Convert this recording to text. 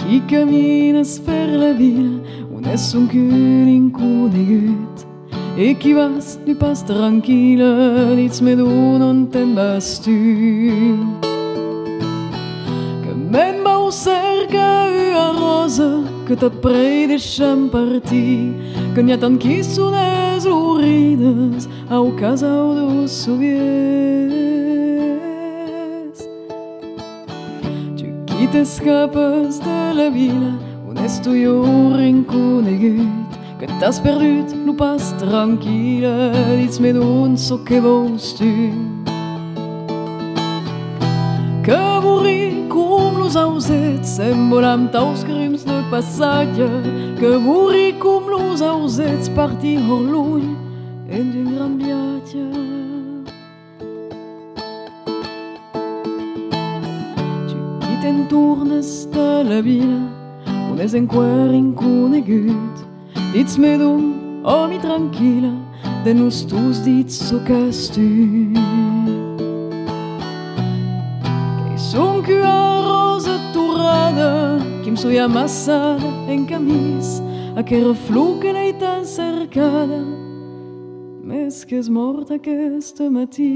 I camines per la vila on és un cul inconegut e qui vas nu pas tranquil·la dits me d'un on te'n vas tu que me'n vau cerca una rosa que tot prei deixa'm partir que n'hi ha tant qui són les obrides au casa dos soviets tu qui t'escapes de la vila on és tu jo rinconegut que t'has perdut no pas tranquil·la dits-me d'on so que vols tu que avorrir com los ausets sembolam taus crims de passatge que avorrir com los ausets partir hor lluny en d'un gran viatge tu qui te'n tornes de la vila on és enquer inconegut dits-me d'un home tranquil·la de nos tus dits so qu'has tu que son que a rosa torrada qui em soia amassada en camis a que reflu que l'hai tan cercada més que és morta aquest matí